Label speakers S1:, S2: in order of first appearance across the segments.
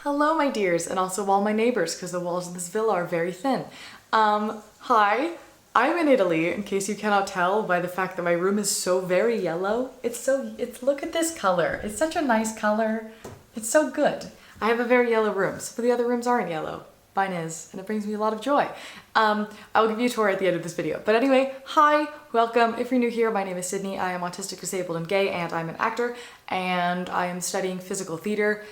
S1: Hello, my dears, and also all my neighbors, because the walls of this villa are very thin. Hi, I'm in Italy, in case you cannot tell by the fact that my room is so very yellow. Look at this color. It's such a nice color. It's so good. I have a very yellow room, so the other rooms aren't yellow. Mine is, and it brings me a lot of joy. I will give you a tour at the end of this video. But anyway, hi, welcome. If you're new here, my name is Sydney. I am autistic, disabled, and gay, and I'm an actor, and I am studying physical theater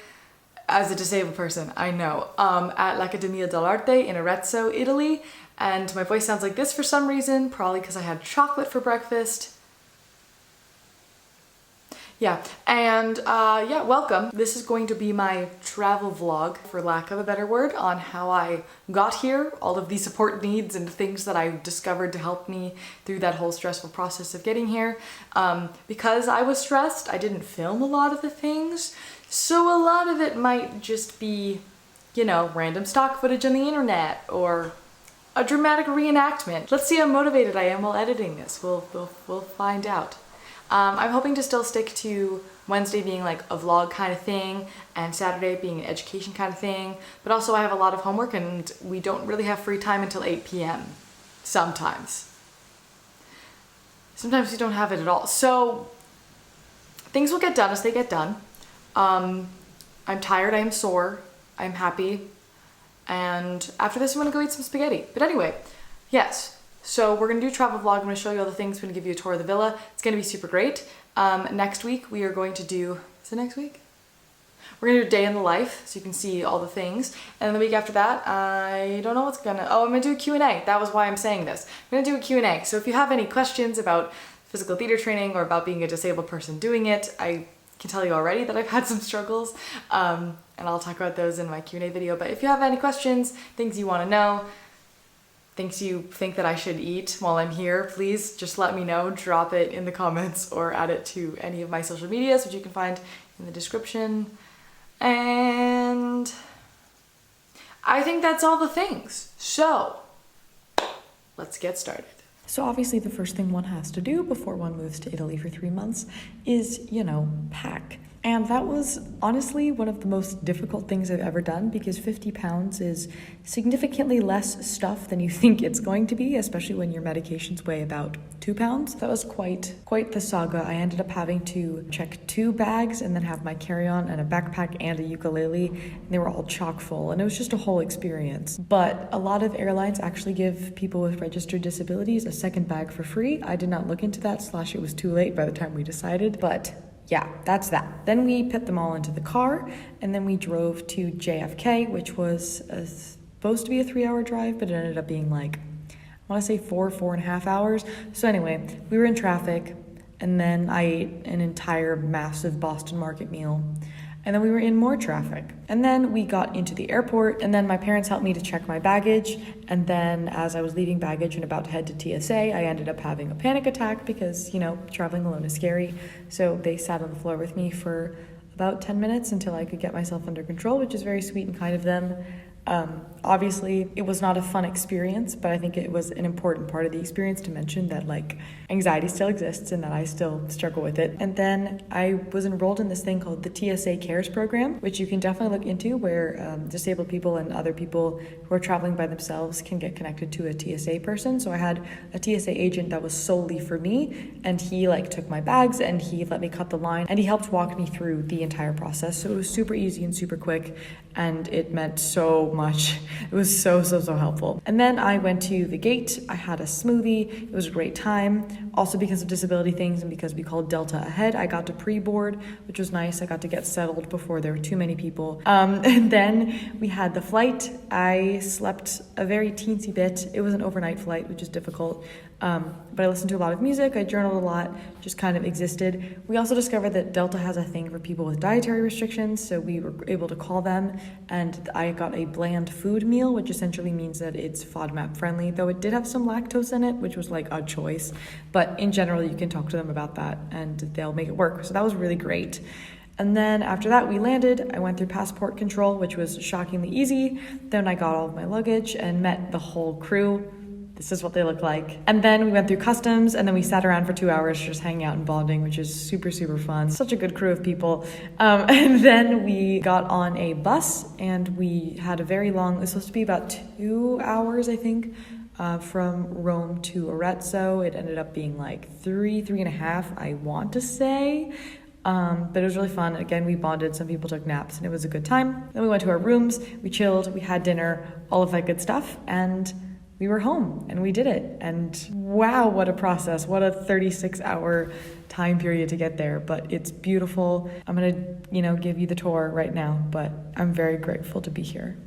S1: as a disabled person, I know, at l'Accademia dell'Arte in Arezzo, Italy. And my voice sounds like this for some reason, probably because I had chocolate for breakfast. Yeah, and yeah, welcome. This is going to be my travel vlog, for lack of a better word, on how I got here, all of the support needs and things that I discovered to help me through that whole stressful process of getting here. Because I was stressed, I didn't film a lot of the things, so a lot of it might just be, you know, random stock footage on the internet or a dramatic reenactment. Let's see how motivated I am while editing this. We'll find out. I'm hoping to still stick to Wednesday being like a vlog kind of thing and Saturday being an education kind of thing, but also I have a lot of homework and we don't really have free time until 8 p.m. sometimes. Sometimes we don't have it at all. So things will get done as they get done. I'm tired, I am sore, I'm happy, and after this I'm gonna go eat some spaghetti. But anyway, yes. So we're gonna do a travel vlog. I'm gonna show you all the things. I'm gonna give you a tour of the villa. It's gonna be super great. Next week we are going to do, is it next week? We're gonna do a day in the life so you can see all the things. And then the week after that, I don't know what's gonna, I'm gonna do a Q&A. That was why I'm saying this. I'm gonna do a Q&A. So if you have any questions about physical theater training or about being a disabled person doing it, I can tell you already that I've had some struggles, and I'll talk about those in my Q&A video. But if you have any questions, things you wanna know, things you think that I should eat while I'm here, please just let me know. Drop it in the comments or add it to any of my social medias, which you can find in the description. And I think that's all the things. So let's get started. So obviously the first thing one has to do before one moves to Italy for 3 months is, you know, pack. And that was honestly one of the most difficult things I've ever done, because 50 pounds is significantly less stuff than you think it's going to be, especially when your medications weigh about 2 pounds. That was quite the saga. I ended up having to check 2 bags and then have my carry-on and a backpack and a ukulele, and they were all chock full, and it was just a whole experience. But a lot of airlines actually give people with registered disabilities a second bag for free. I did not look into that, / it was too late by the time we decided, but yeah, that's that. Then we put them all into the car, and then we drove to JFK, which was supposed to be a 3-hour drive, but it ended up being like, I want to say 4.5 hours. So anyway, we were in traffic, and then I ate an entire massive Boston Market meal, and then we were in more traffic. And then we got into the airport, and then my parents helped me to check my baggage. And then as I was leaving baggage and about to head to TSA, I ended up having a panic attack because, you know, traveling alone is scary. So they sat on the floor with me for about 10 minutes until I could get myself under control, which is very sweet and kind of them. Obviously it was not a fun experience, but I think it was an important part of the experience to mention that like anxiety still exists and that I still struggle with it. And then I was enrolled in this thing called the TSA Cares program, which you can definitely look into, where disabled people and other people who are traveling by themselves can get connected to a TSA person. So I had a TSA agent that was solely for me, and he like took my bags and he let me cut the line and he helped walk me through the entire process. So it was super easy and super quick, and it meant so much. It was so helpful. And then I went to the gate. I had a smoothie. It was a great time. Also because of disability things and because we called Delta ahead, I got to pre-board, which was nice. I got to get settled before there were too many people. And then we had the flight. I slept a very teensy bit. It was an overnight flight, which is difficult. But I listened to a lot of music, I journaled a lot, just kind of existed. We also discovered that Delta has a thing for people with dietary restrictions, so we were able to call them, and I got a bland food meal, which essentially means that it's FODMAP friendly, though it did have some lactose in it, which was like a choice. But in general, you can talk to them about that and they'll make it work. So that was really great. And then after that, we landed. I went through passport control, which was shockingly easy. Then I got all of my luggage and met the whole crew.
S2: This is what they look like. And then we went through customs, and then we sat around for 2 hours just hanging out and bonding, which is super, super fun. Such a good crew of people. And then we got on a bus, and we had a very long, it was supposed to be about 2 hours, I think, from Rome to Arezzo. It ended up being like 3.5, I want to say. But it was really fun. Again, we bonded, some people took naps, and it was a good time. Then we went to our rooms, we chilled, we had dinner, all of that good stuff, and we were home, and we did it. And wow, what a process. What a 36-hour time period to get there, but it's beautiful. I'm gonna, give you the tour right now, but I'm very grateful to be here.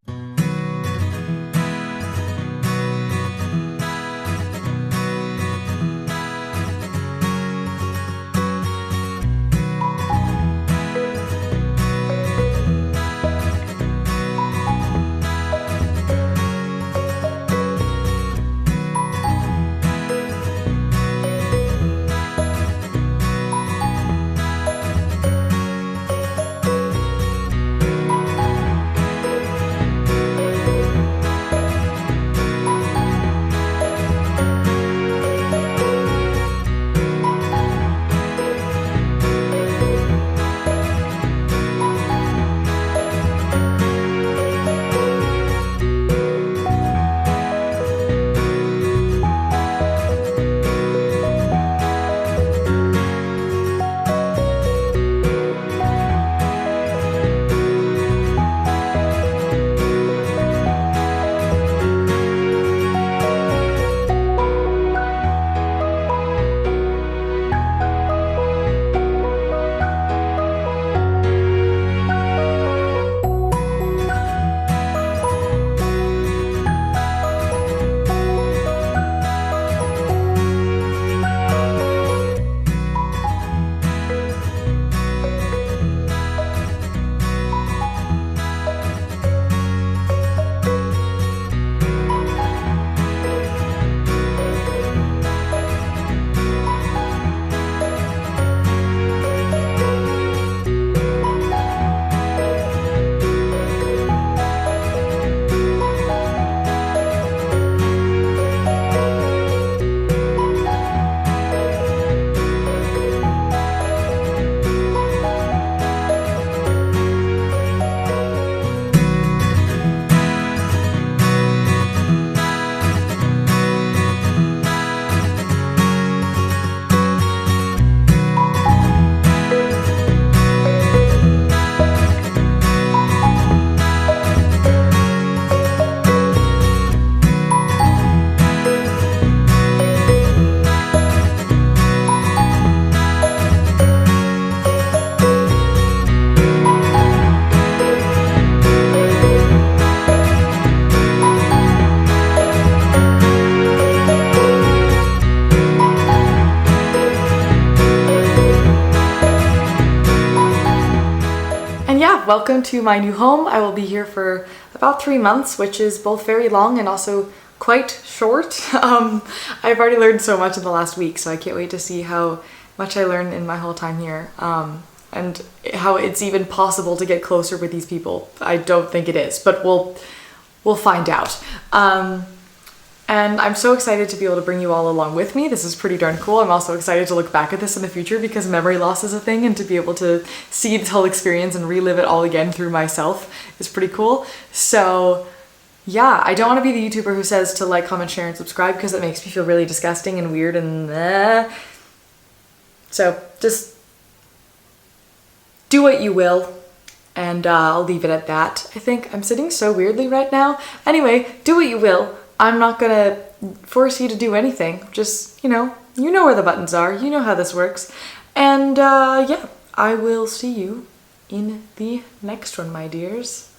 S1: Welcome to my new home. I will be here for about 3 months, which is both very long and also quite short. I've already learned so much in the last week, so I can't wait to see how much I learned in my whole time here, and how it's even possible to get closer with these people. I don't think it is, but we'll find out. And I'm so excited to be able to bring you all along with me. This is pretty darn cool. I'm also excited to look back at this in the future because memory loss is a thing, and to be able to see this whole experience and relive it all again through myself is pretty cool. So yeah, I don't want to be the YouTuber who says to like, comment, share, and subscribe because it makes me feel really disgusting and weird and So just do what you will, and I'll leave it at that. I think I'm sitting so weirdly right now. Anyway, do what you will. I'm not gonna force you to do anything. Just, you know where the buttons are. You know how this works. And yeah, I will see you in the next one, my dears.